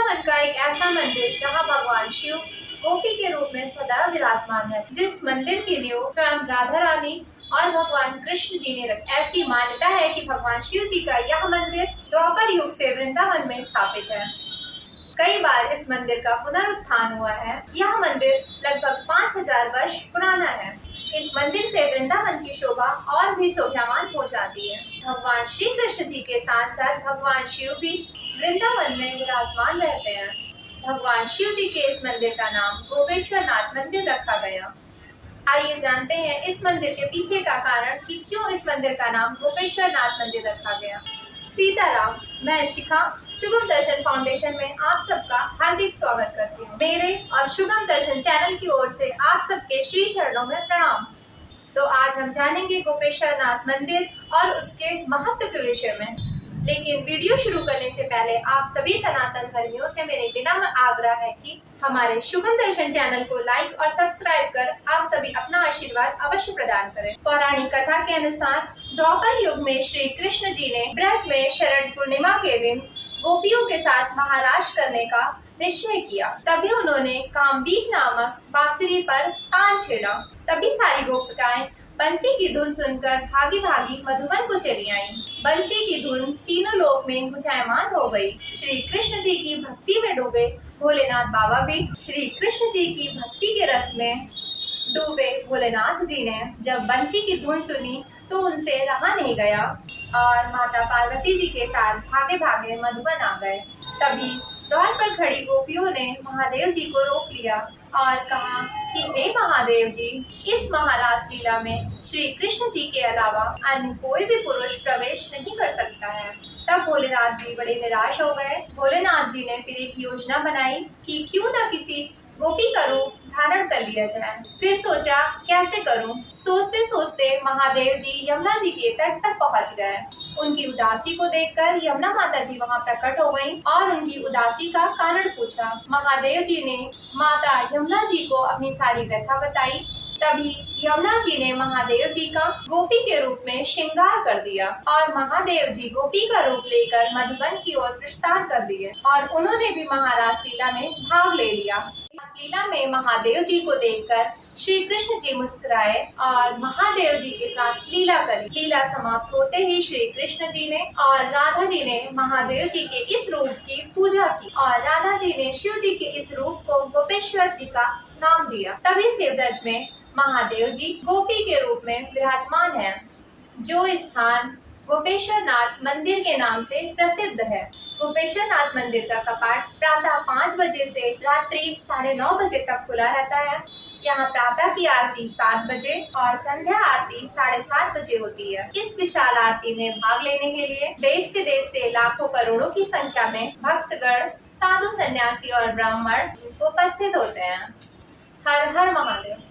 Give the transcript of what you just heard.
वृंदावन का एक ऐसा मंदिर जहाँ भगवान शिव गोपी के रूप में सदा विराजमान है, जिस मंदिर की नींव स्वयं राधा रानी और भगवान कृष्ण जी ने रखी। ऐसी मान्यता है कि भगवान शिव जी का यह मंदिर द्वापर युग से वृंदावन में स्थापित है। कई बार इस मंदिर का पुनरुत्थान हुआ है। यह मंदिर लगभग 5000 वर्ष पुराना है। इस मंदिर से वृंदावन की शोभा और भी शोभायमान हो जाती है। भगवान श्री कृष्ण जी के साथ साथ भगवान शिव भी वृंदावन में विराजमान रहते हैं। भगवान शिव जी के इस मंदिर का नाम गोपेश्वर नाथ मंदिर रखा गया। आइए जानते हैं इस मंदिर के पीछे का कारण कि क्यों इस मंदिर का नाम गोपेश्वर नाथ मंदिर रखा गया। सीताराम, मैं शिखा शुगम दर्शन फाउंडेशन में आप सबका हार्दिक स्वागत करती हूँ। मेरे और शुगम दर्शन चैनल की ओर से आप सबके श्री चरणों में प्रणाम। तो आज हम जानेंगे गोपेश्वर नाथ मंदिर और उसके महत्व के विषय में। लेकिन वीडियो शुरू करने से पहले आप सभी सनातन धर्मियों से मेरे विनम्र आग्रह है कि हमारे शुगम दर्शन चैनल को लाइक और सब्सक्राइब कर आप सभी अपना आशीर्वाद अवश्य प्रदान करें। पौराणिक कथा के अनुसार द्वापर युग में श्री कृष्ण जी ने ब्रज में शरद पूर्णिमा के दिन गोपियों के साथ महाराज करने का निश्चय किया। तभी उन्होंने कामबीज नामक बांसुरी पर तान छेड़ा। तभी सारी गोपिकाएं बंसी की धुन सुनकर भागी भागी मधुबन को चली आईं। बंसी की धुन तीनों लोक में गुंजायमान हो गई। श्री कृष्ण जी की भक्ति में डूबे भोलेनाथ बाबा भी श्री कृष्ण जी की भक्ति के रस में डूबे भोलेनाथ जी ने जब बंसी की धुन सुनी तो उनसे रहा नहीं गया और माता पार्वती जी के साथ भागे भागे मधुबन आ गए। तभी द्वार पर खड़ी गोपियों ने महादेव जी को रोक लिया और कहा कि हे महादेव जी, इस महारास लीला में श्री कृष्ण जी के अलावा अन्य कोई भी पुरुष प्रवेश नहीं कर सकता है। तब भोलेनाथ जी बड़े निराश हो गए। भोलेनाथ जी ने फिर एक योजना बनाई कि क्यों न किसी गोपी का रूप धारण कर लिया जाए। फिर सोचा कैसे करूं। सोचते सोचते महादेव जी यमुना जी के तट पर पहुंच गए। उनकी उदासी को देखकर यमुना माता जी वहां प्रकट हो गईं और उनकी उदासी का कारण पूछा। महादेव जी ने माता यमुना जी को अपनी सारी व्यथा बताई। तभी यमुना जी ने महादेव जी का गोपी के रूप में श्रृंगार कर दिया और महादेव जी गोपी का रूप लेकर मधुबन की ओर प्रस्थान कर दिए और उन्होंने भी महारास लीला में भाग ले लिया। रास लीला में महादेव जी को देखकर श्री कृष्ण जी मुस्कुराए और महादेव जी के साथ लीला करी। लीला समाप्त होते ही श्री कृष्ण जी ने और राधा जी ने महादेव जी के इस रूप की पूजा की और राधा जी ने शिव जी के इस रूप को गोपेश्वर जी का नाम दिया। तभी से ब्रज में महादेव जी गोपी के रूप में विराजमान है। जो स्थान गोपेश्वर नाथ मंदिर के नाम से प्रसिद्ध है। गोपेश्वर नाथ मंदिर का कपाट प्रातः 5 बजे से रात्रि 9:30 बजे तक खुला रहता है। यहाँ प्रातः की आरती 7 बजे और संध्या आरती 7:30 बजे होती है। इस विशाल आरती में भाग लेने के लिए देश विदेश से लाखों करोड़ों की संख्या में भक्तगण, साधु, सन्यासी और ब्राह्मण उपस्थित होते हैं। हर हर महादेव।